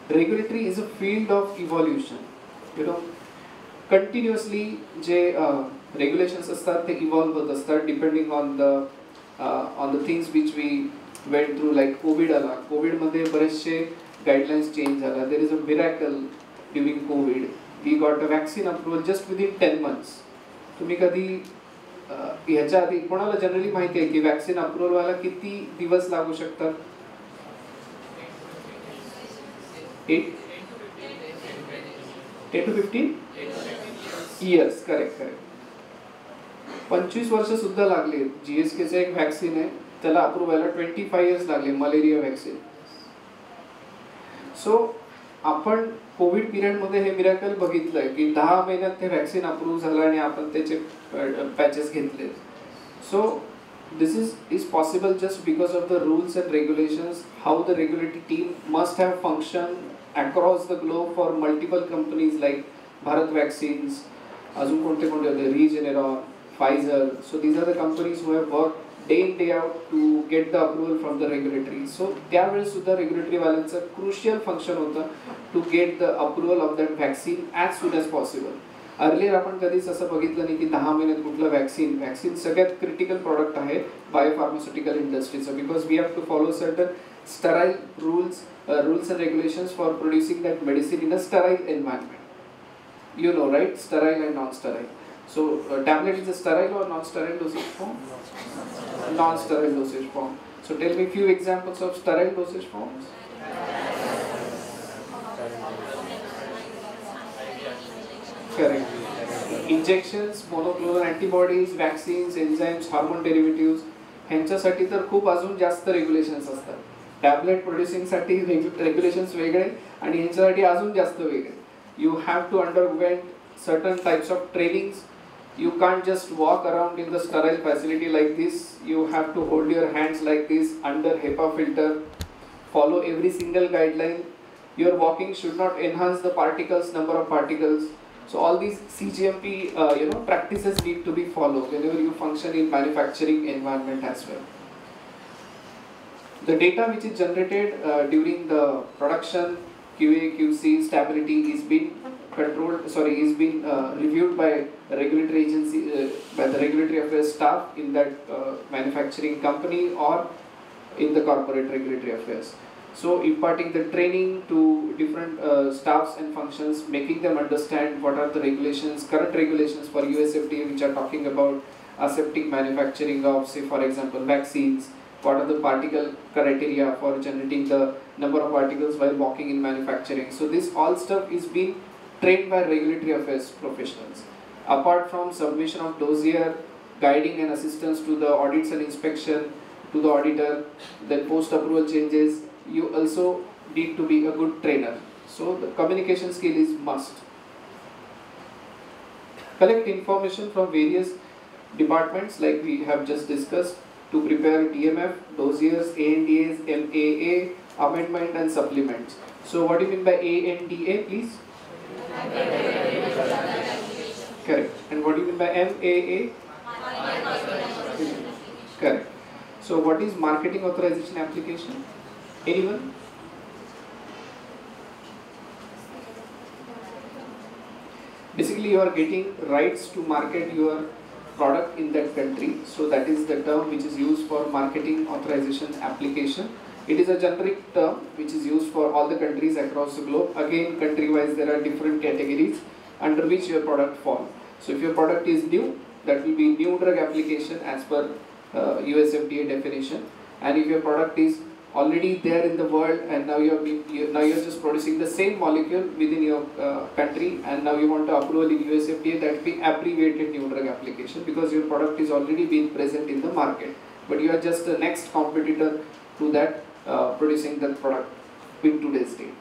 Regulatory is a field of evolution. Continuously J regulations असतात ते evolve होत असतात depending on the things which we went through. Like COVID आला, COVID मध्ये बरेचसे guidelines change झाला. There is a miracle during COVID. We got a vaccine approval just within 10 months. तुम्ही कधी ह्याच्या आधी कोणाला जनरली माहिती आहे की vaccine approval व्हायला किती दिवस लागू शकतात? 10 to 15 years, correct. 25 वर्ष सुद्धा लागले. GSK चे एक वॅक्सीन आहे त्याला अप्रूव्ह व्हायला 25 years लागले, मलेरिया वॅक्सीन. सो आपण कोविड पिरियड मध्ये हे मिरेकल बघितलंय की 10 महिन्यात ते वॅक्सीन अप्रूव्ह झालं आणि आपण त्याचे पॅचेस घेतले. सो this is possible just because of the rules and regulations, how the regulatory team must have functioned across the globe for multiple companies like Bharat Vaccines, अजून कोणते होते, Regeneron, Pfizer. So these are the companies who have worked day in day out to get the approval from the regulatory. So त्यावेळेस सुद्धा regulatory वाल्यांचं crucial function होतं to get the approval of that vaccine as soon as possible. Earlier आपण कधीच असं बघितलं नाही की 10 महिन्यात कुठलं वॅक्सीन सगळ्यात क्रिटिकल प्रोडक्ट आहे बायोफार्मास्युटिकल इंडस्ट्रीचं, because we have to follow certain sterile rules and regulations for producing that medicine in a sterile environment. You know, right? Sterile and non-sterile. So tablet is a sterile or non-sterile dosage form? Non-sterile dosage form. So tell me few examples of sterile dosage forms. Correct. Injections, monoclonal antibodies, vaccines, enzymes, hormone derivatives, ह्यांच्यासाठी तर खूप अजून जास्त regulations असतात. Tablet प्रोड्युसिंगसाठी regulations वेगळे आणि ह्यांच्यासाठी अजून जास्त वेगळे. You have to underwent certain types of trainings. You can't just walk around in the sterile facility like this. You have to hold your hands like this under HEPA filter, follow every single guideline. Your walking should not enhance the particles, number of particles. So all these CGMP practices need to be followed whenever you function in manufacturing environment as well. The data which is generated during the production, QA, QC, stability is being reviewed by regulatory agency, by the regulatory affairs staff in that manufacturing company or in the corporate regulatory affairs. So imparting the training to different staffs and functions, making them understand what are the regulations, current regulations for US FDA which are talking about aseptic manufacturing of, say for example, vaccines, what are the particle criteria for generating the number of particles while walking in manufacturing. So this all stuff is being trained by regulatory affairs professionals. Apart from submission of dossier, guiding and assistance to the audits and inspection, to the auditor, then post-approval changes, you also need to be a good trainer. So the communication skill is must. Collect information from various departments like we have just discussed to prepare DMF, dossiers, ANDAs, MAA, amendment and supplements. So what do you mean by ANDA, please? Correct. And what do you mean by MAA? Correct. So what is marketing authorization application? Anyone? Basically you are getting rights to market your product in that country. So that is the term which is used for marketing authorization application. It is a generic term which is used for all the countries across the globe. Again, country wise there are different categories under which your product falls. So if your product is new, that will be new drug application as per US FDA definition. And if your product is already there in the world and now you're just producing the same molecule within your country and now you want to approval in US FDA, that will be abbreviated new drug application because your product is already been present in the market. But you are just the next competitor to that producing that product in today's date.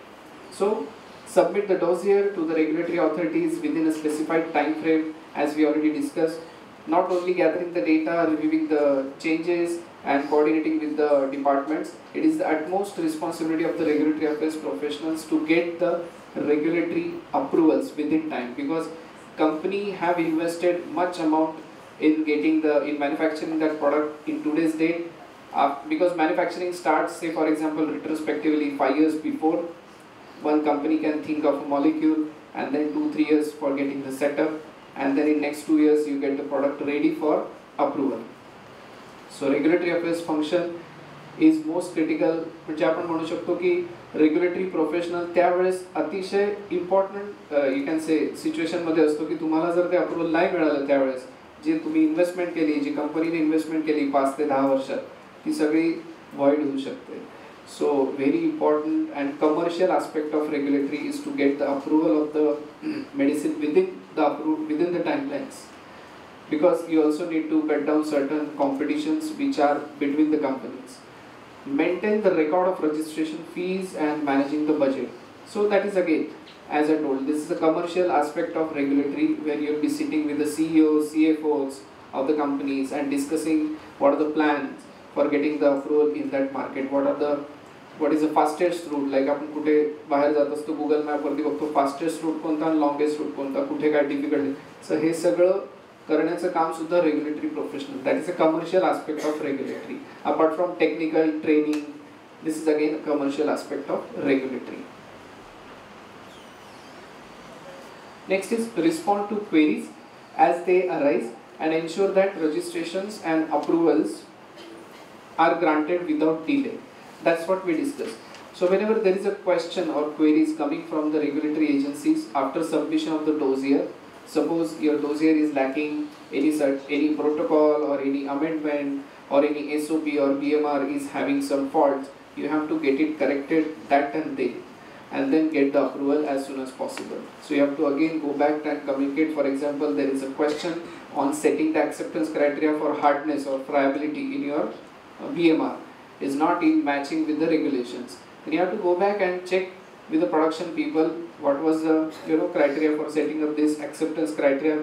So submit the dossier to the regulatory authorities within a specified time frame as we already discussed. Not only gathering the data, reviewing the changes and coordinating with the departments, it is the utmost responsibility of the regulatory affairs professionals to get the regulatory approvals within time, because company have invested much amount in getting in manufacturing that product in today's date, because manufacturing starts, say for example, retrospectively 5 years before. One company can think of a molecule and then 2-3 years for getting the setup, and then in next 2 years you get the product ready for approval. So regulatory affairs function is most critical. म्हणजे आपण म्हणू शकतो की regulatory professional त्यावेळेस अतिशय important you can say situation मध्ये असतो की तुम्हाला जर ते अप्रूव्हल नाही मिळालं त्यावेळेस जे तुम्ही इन्व्हेस्टमेंट केली, जी कंपनीने इन्व्हेस्टमेंट केली 5 ते 10 वर्षात, ती सगळी व्हॉइड होऊ शकते. So very important and commercial aspect of regulatory is to get the approval of the medicine within the timelines, because you also need to cut down certain competitions which are between the companies. Maintain the record of registration fees and managing the budget. So that is again, as I told, this is a commercial aspect of regulatory where you'll be sitting with the CEOs, CFOs of the companies and discussing what are the plans for getting the approval in that market. What is the fastest route? Like आपण कुठे बाहेर जात असतो, Google map वरती बघतो fastest root कोणता आणि longest root कोणता, कुठे काय डिफिकल्ट. सो हे सगळं करण्याचं काम सुद्धा regulatory professional, that is a commercial aspect of regulatory. Apart from technical training, this is again a commercial aspect of regulatory. Next is respond to queries as they arise and ensure that registrations and approvals are granted without delay. That's what we discussed. So whenever there is a question or queries coming from the regulatory agencies after submission of the dossier, suppose your dossier is lacking any protocol or any amendment or any SOP or BMR is having some faults, you have to get it corrected that and then get the approval as soon as possible. So you have to again go back and communicate. For example, there is a question on setting the acceptance criteria for hardness or friability in your BMR is not in matching with the regulations. Then you have to go back and check with the production people what was the criteria for setting up this acceptance criteria.